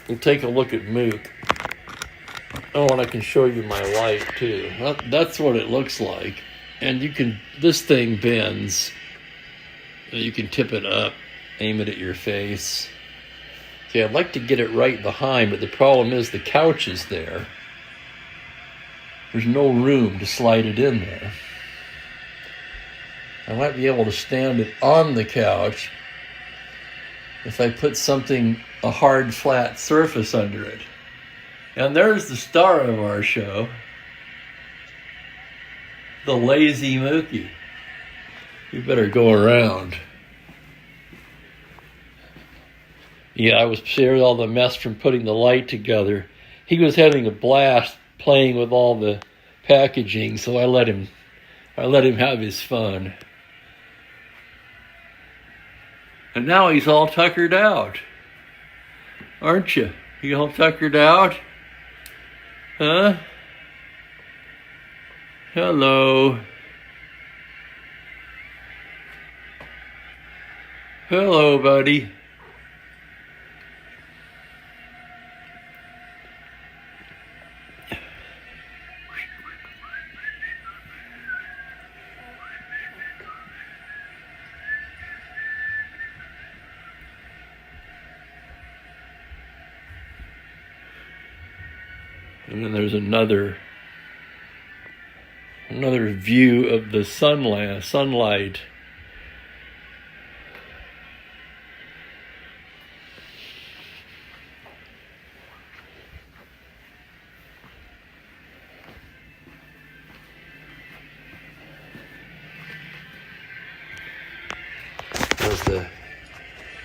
We'll take a look at Mook. Oh, and I can show you my light too. That's what it looks like. And this thing bends. You can tip it up, aim it at your face. Okay, I'd like to get it right behind, but the problem is the couch is there. There's no room to slide it in there. I might be able to stand it on the couch if I put a hard, flat surface under it. And there's the star of our show, the lazy Mookie. You better go around. Yeah, I was sharing all the mess from putting the light together. He was having a blast playing with all the packaging, so I let him have his fun. And now he's all tuckered out. Aren't you? You all tuckered out? Huh? Hello. Hello, buddy. And then there's another view of the sunlight. As the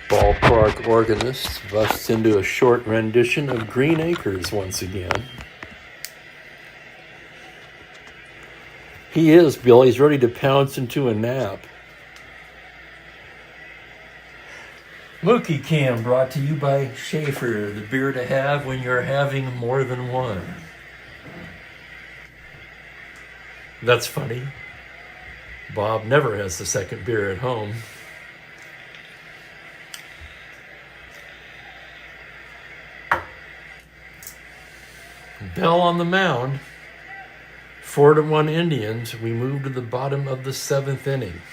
ballpark organist busts into a short rendition of Green Acres once again. He is, Bill. He's ready to pounce into a nap. Mookie Cam brought to you by Schaefer, the beer to have when you're having more than one. That's funny. Bob never has the second beer at home. Bell on the mound. 4-1 Indians. We move to the bottom of the 7th inning.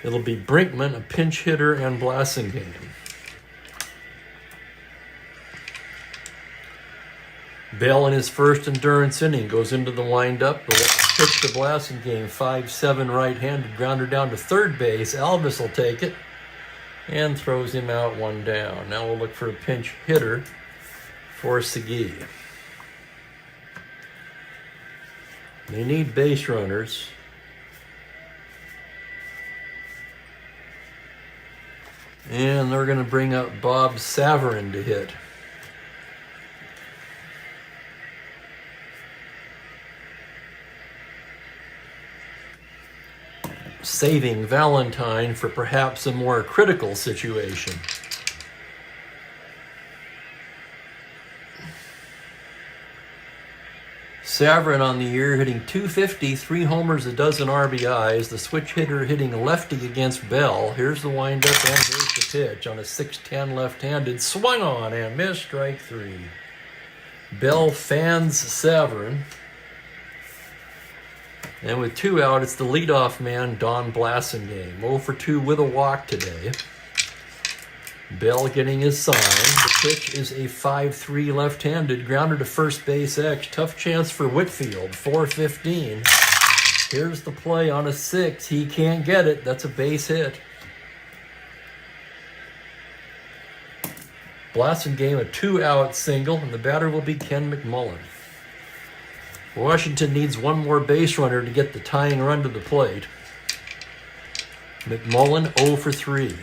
It'll be Brinkman, a pinch hitter, and Blasingame. Bell in his first endurance inning goes into the windup. Pitch to Blasingame, 5-7 right-handed grounder down to third base. Alvis will take it and throws him out, one down. Now we'll look for a pinch hitter for Segui. They need base runners. And they're going to bring up Bob Savarin to hit. Saving Valentine for perhaps a more critical situation. Savarin on the year hitting .250, 3 homers, a dozen RBIs. The switch hitter hitting lefty against Bell. Here's the windup and here's the pitch on a 6'10 left-handed. Swung on and missed, strike 3. Bell fans Savarin. And with 2 out, it's the leadoff man, Don Blasingame. 0 for 2 with a walk today. Bell getting his sign. The pitch is a 5-3 left-handed grounder to first base X. Tough chance for Whitfield. 4-15. Here's the play on a 6. He can't get it. That's a base hit. Blasingame a 2-out single, and the batter will be Ken McMullen. Washington needs one more base runner to get the tying run to the plate. McMullen 0 for 3.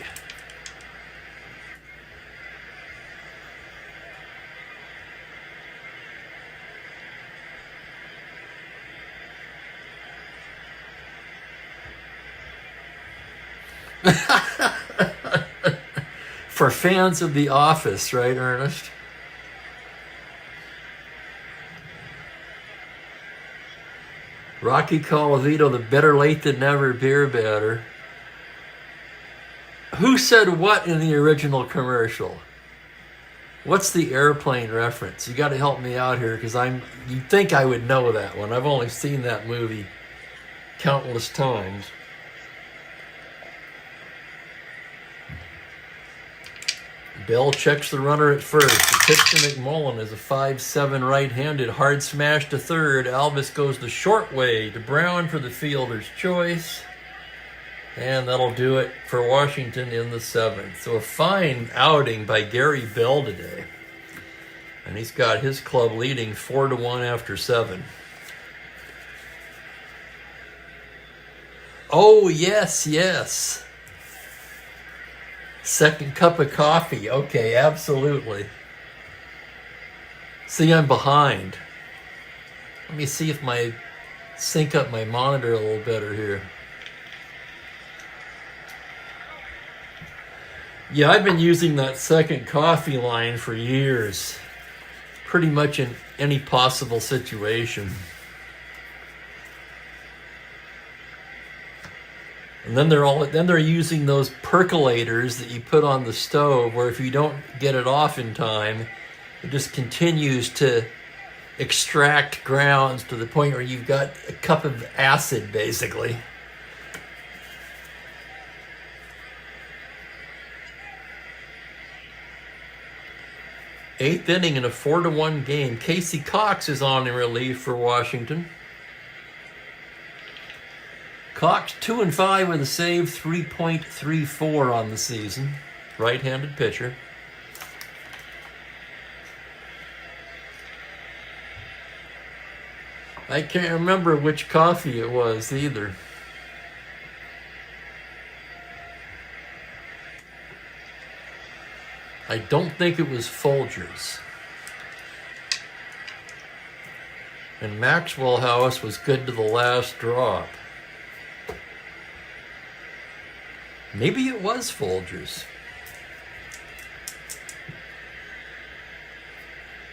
For fans of The Office, right, Ernest? Rocky Colavito, the better late than never beer batter. Who said what in the original commercial? What's the airplane reference? You got to help me out here because you'd think I would know that one. I've only seen that movie countless times. Bell checks the runner at first. The pitch to McMullen is a 5-7 right-handed hard smash to third. Alvis goes the short way to Brown for the fielder's choice. And that'll do it for Washington in the 7th. So a fine outing by Gary Bell today. And he's got his club leading 4-1 after 7. Oh, yes, yes. Second cup of coffee. Okay, absolutely. See, I'm behind. Let me see if sync up my monitor a little better here. Yeah, I've been using that second coffee line for years. Pretty much in any possible situation. And then they're using those percolators that you put on the stove where if you don't get it off in time, it just continues to extract grounds to the point where you've got a cup of acid, basically. Eighth inning in a 4-1 game. Casey Cox is on in relief for Washington. Cox 2-5 with a save, 3.34 on the season. Right-handed pitcher. I can't remember which coffee it was either. I don't think it was Folgers. And Maxwell House was good to the last drop. Maybe it was Folgers.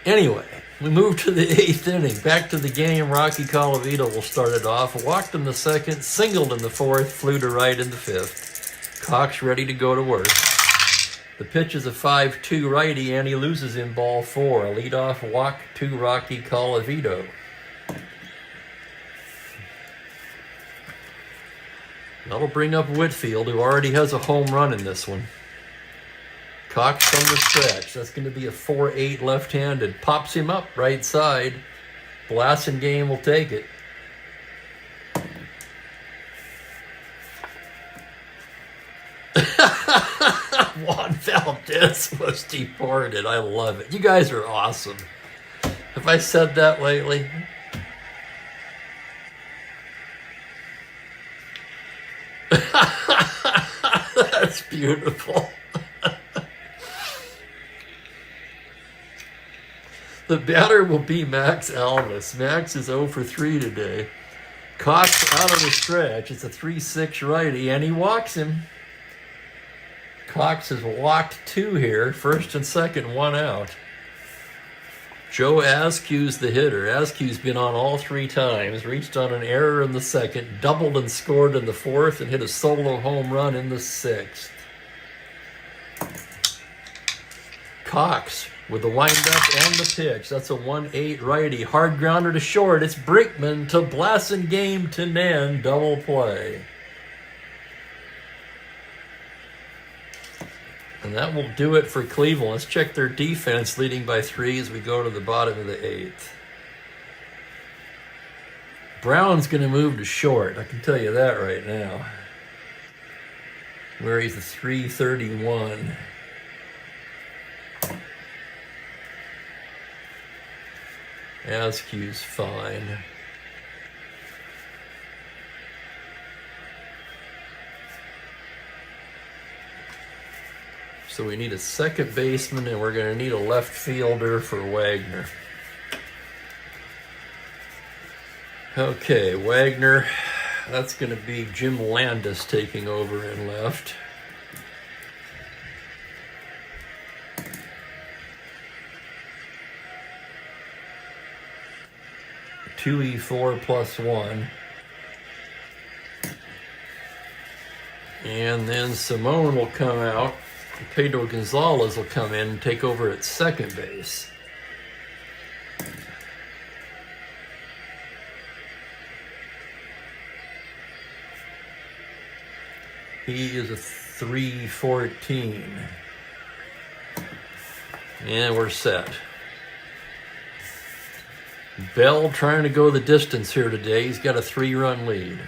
Anyway, we move to the 8th inning. Back to the game. Rocky Colavito will start it off. Walked in the 2nd, singled in the 4th, flew to right in the 5th. Cox ready to go to work. The pitch is a 5-2 righty, and he loses in ball 4. A leadoff walk to Rocky Colavito. That'll bring up Whitfield, who already has a home run in this one. Cox from the stretch. That's going to be a 4-8 left-handed. Pops him up right side. Blasingame will take it. Juan Valdez was deported. I love it. You guys are awesome. Have I said that lately? That's beautiful. The batter will be Max Alvis. Max is 0 for 3 today. Cox out of the stretch. It's a 3-6 righty, and he walks him. Cox has walked 2 here. First and second, 1 out. Joe Askew's the hitter. Askew's been on all 3 times. Reached on an error in the 2nd. Doubled and scored in the 4th. And hit a solo home run in the 6th. Cox with the windup and the pitch. That's a 1-8 righty. Hard grounder to short. It's Brinkman to Blasingame to Nan. Double play. And that will do it for Cleveland. Let's check their defense, leading by 3 as we go to the bottom of the 8th. Brown's going to move to short. I can tell you that right now. Where he's a 331. Askew's fine. So we need a second baseman, and we're going to need a left fielder for Wagner. Okay, Wagner, that's going to be Jim Landis taking over in left. (2E4 plus 1). And then Simone will come out Pedro Gonzalez will come in and take over at second base. He is a 314. And we're set. Bell trying to go the distance here today. He's got a 3-run lead.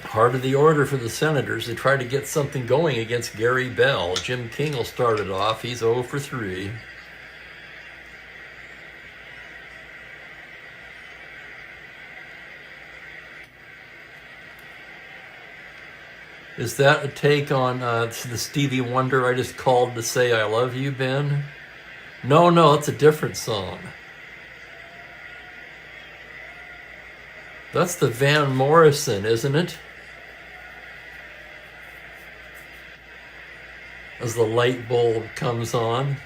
Heart of the order for the Senators. They try to get something going against Gary Bell. Jim King will start it off. He's 0 for 3. Is that a take on the Stevie Wonder I just called to say I love you, Ben? No, it's a different song. That's the Van Morrison, isn't it? As the light bulb comes on.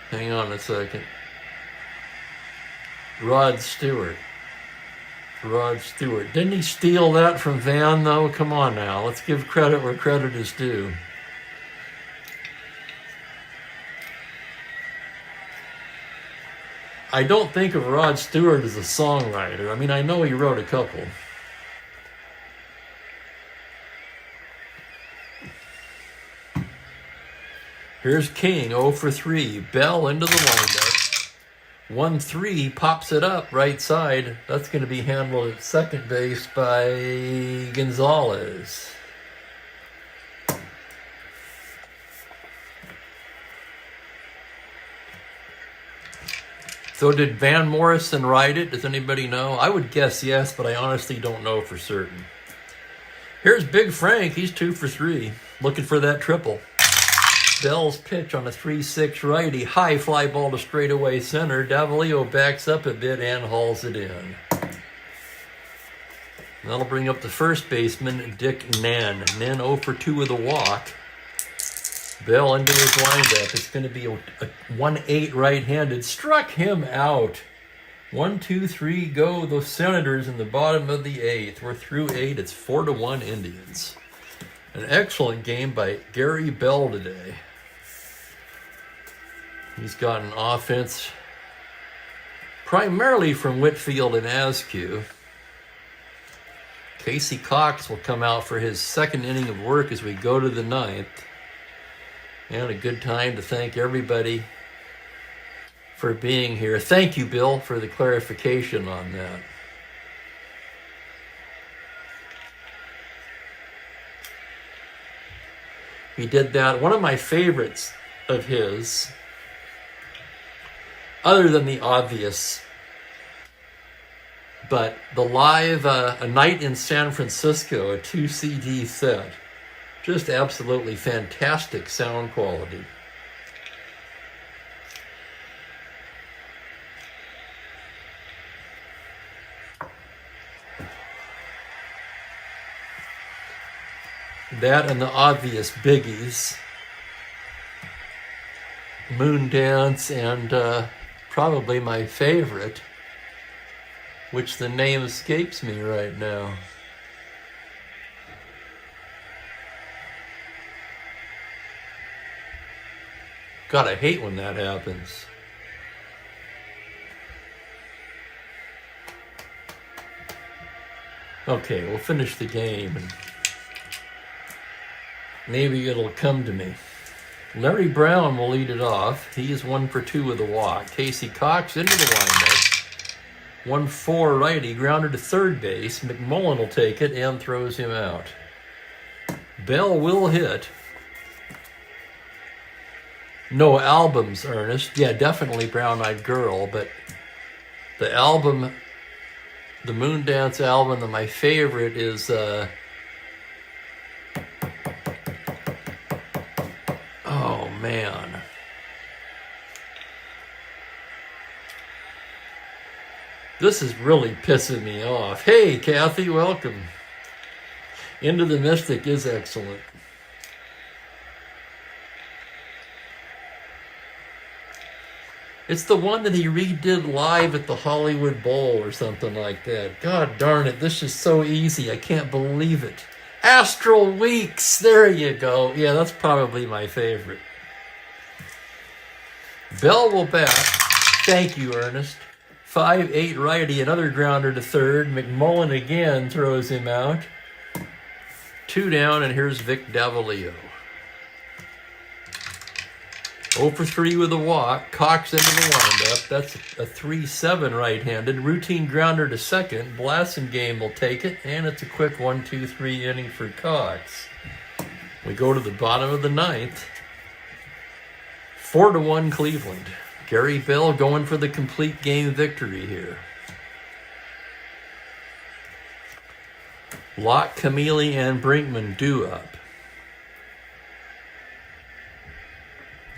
Hang on a second. Rod Stewart. Didn't he steal that from Van, though? Come on now. Let's give credit where credit is due. I don't think of Rod Stewart as a songwriter. I mean, I know he wrote a couple. Here's King, 0 for 3. Bell into the windup. 1-3, pops it up right side. That's going to be handled at second base by Gonzalez. So did Van Morrison write it? Does anybody know? I would guess yes, but I honestly don't know for certain. Here's Big Frank. He's 2 for 3. Looking for that triple. Bell's pitch on a 3-6 righty. High fly ball to straightaway center. Davalillo backs up a bit and hauls it in. That'll bring up the first baseman, Dick Nen. Nen 0 for 2 with a walk. Bell into his windup. It's going to be a 1-8 right-handed. Struck him out. 1, 2, 3, go. The Senators in the bottom of the 8th. We're through 8. It's 4-1 Indians. An excellent game by Gary Bell today. He's got an offense primarily from Whitfield and Askew. Casey Cox will come out for his second inning of work as we go to the 9th. And a good time to thank everybody for being here. Thank you, Bill, for the clarification on that. He did that. One of my favorites of his, other than the obvious, but the live A Night in San Francisco, a 2-CD set. Just absolutely fantastic sound quality. That and the obvious biggies. Moondance and probably my favorite, which the name escapes me right now. God, I hate when that happens. Okay, we'll finish the game and maybe it'll come to me. Larry Brown will lead it off. He is 1 for 2 with a walk. Casey Cox into the windup. 1-4 righty, grounded to third base. McMullen will take it and throws him out. Bell will hit. No albums, Ernest. Yeah, definitely Brown Eyed Girl, but the album, the Moondance album, that my favorite is oh man. This is really pissing me off. Hey, Kathy, welcome. Into the Mystic is excellent. It's the one that he redid live at the Hollywood Bowl or something like that. God darn it, this is so easy. I can't believe it. Astral Weeks, there you go. Yeah, that's probably my favorite. Bell will bat. Thank you, Ernest. 5-8 righty, another grounder to third. McMullen again throws him out. 2 down, and here's Vic Davalillo. 0 for 3 with a walk. Cox into the windup. That's a 3-7 right-handed. Routine grounder to second. Blasingame will take it, and it's a quick 1-2-3 inning for Cox. We go to the bottom of the 9th. 4-1 Cleveland. Gary Bell going for the complete game victory here. Locke, Camille, and Brinkman due up.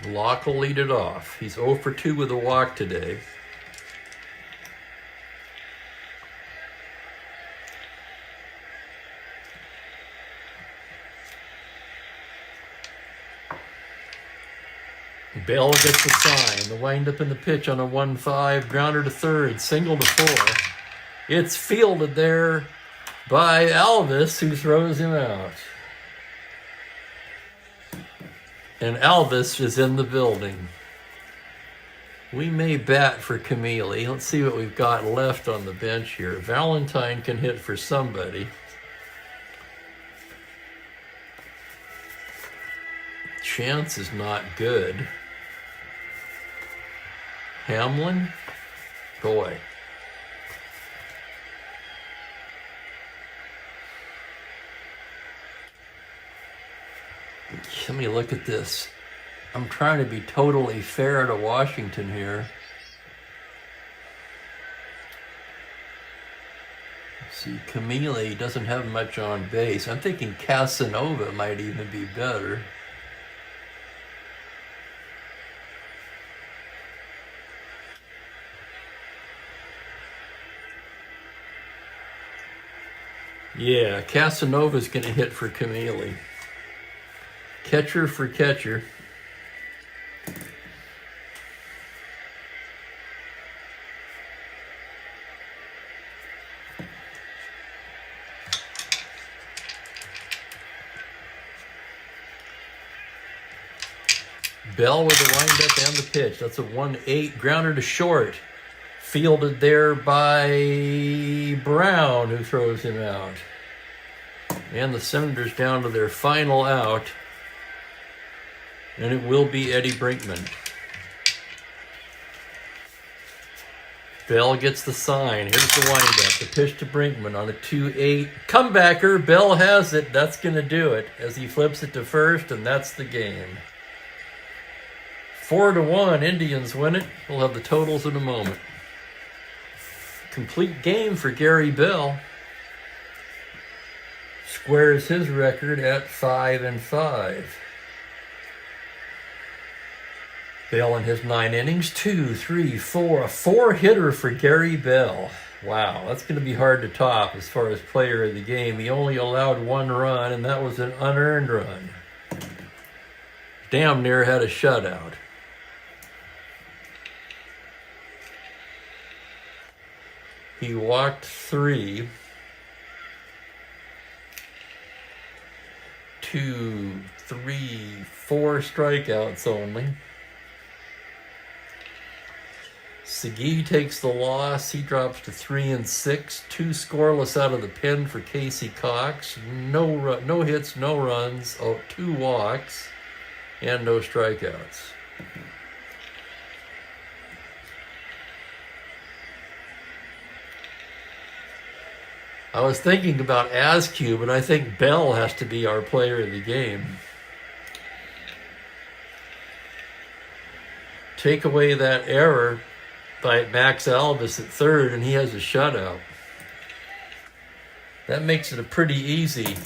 Locke will lead it off. He's 0 for 2 with a walk today. Bell gets the sign. The windup in the pitch on a 1-5. Grounder to third. Single to 4. It's fielded there by Alvis, who throws him out. And Alvis is in the building. We may bat for Camille. Let's see what we've got left on the bench here. Valentine can hit for somebody. Chance is not good. Hamlin? Boy. Let me look at this. I'm trying to be totally fair to Washington here. See, Camille doesn't have much on base. I'm thinking Casanova might even be better. Yeah, Casanova's going to hit for Camille. Catcher for catcher. Bell with the windup and the pitch. That's a 1-8 grounder to short. Fielded there by Brown, who throws him out. And the Senators down to their final out. And it will be Eddie Brinkman. Bell gets the sign. Here's the windup. The pitch to Brinkman on a 2-8. Comebacker. Bell has it. That's going to do it as he flips it to first, and that's the game. 4-1. Indians win it. We'll have the totals in a moment. Complete game for Gary Bell. Squares his record at 5-5. Bell in his 9 innings, 2, 3, 4. A 4-hitter for Gary Bell. Wow, that's going to be hard to top as far as player of the game. He only allowed 1 run, and that was an unearned run. Damn near had a shutout. He walked 3. 2, 3, 4 strikeouts only. Segui takes the loss. He drops to 3-6. 2 scoreless out of the pen for Casey Cox. No hits, no runs. 2 walks, and no strikeouts. I was thinking about Askew, but I think Bell has to be our player of the game. Take away that error by Max Alvis at third, and he has a shutout. That makes it a pretty easy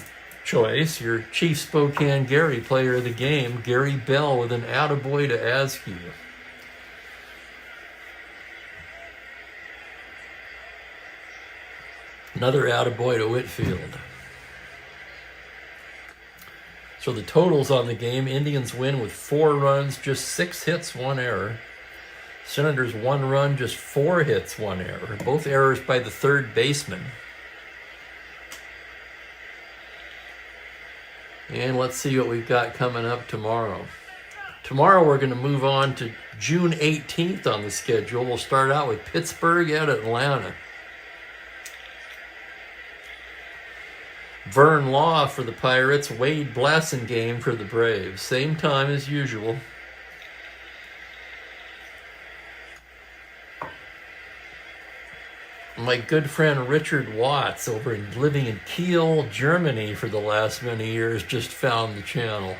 choice. Your Chief Spokane Gary player of the game, Gary Bell, with an attaboy to Askew. Another attaboy to Whitfield. So the totals on the game, Indians win with 4 runs, just 6 hits, 1 error. Senators 1 run, just 4 hits, 1 error. Both errors by the third baseman. And let's see what we've got coming up tomorrow. Tomorrow we're going to move on to June 18th on the schedule. We'll start out with Pittsburgh at Atlanta. Vern Law for the Pirates, Wade Blasingame for the Braves. Same time as usual. My good friend Richard Watts, living in Kiel, Germany for the last many years, just found the channel.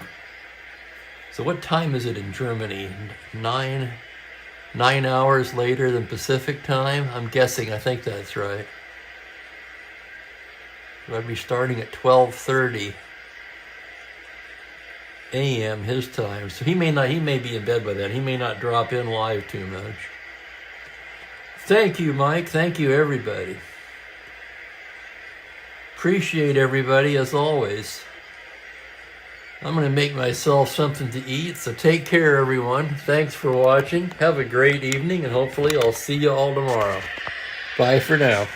So what time is it in Germany? 9 hours later than Pacific time? I'm guessing, I think that's right. I'd be starting at 12:30 a.m. his time. So he may be in bed by then. He may not drop in live too much. Thank you, Mike. Thank you, everybody. Appreciate everybody, as always. I'm going to make myself something to eat, so take care, everyone. Thanks for watching. Have a great evening, and hopefully I'll see you all tomorrow. Bye for now.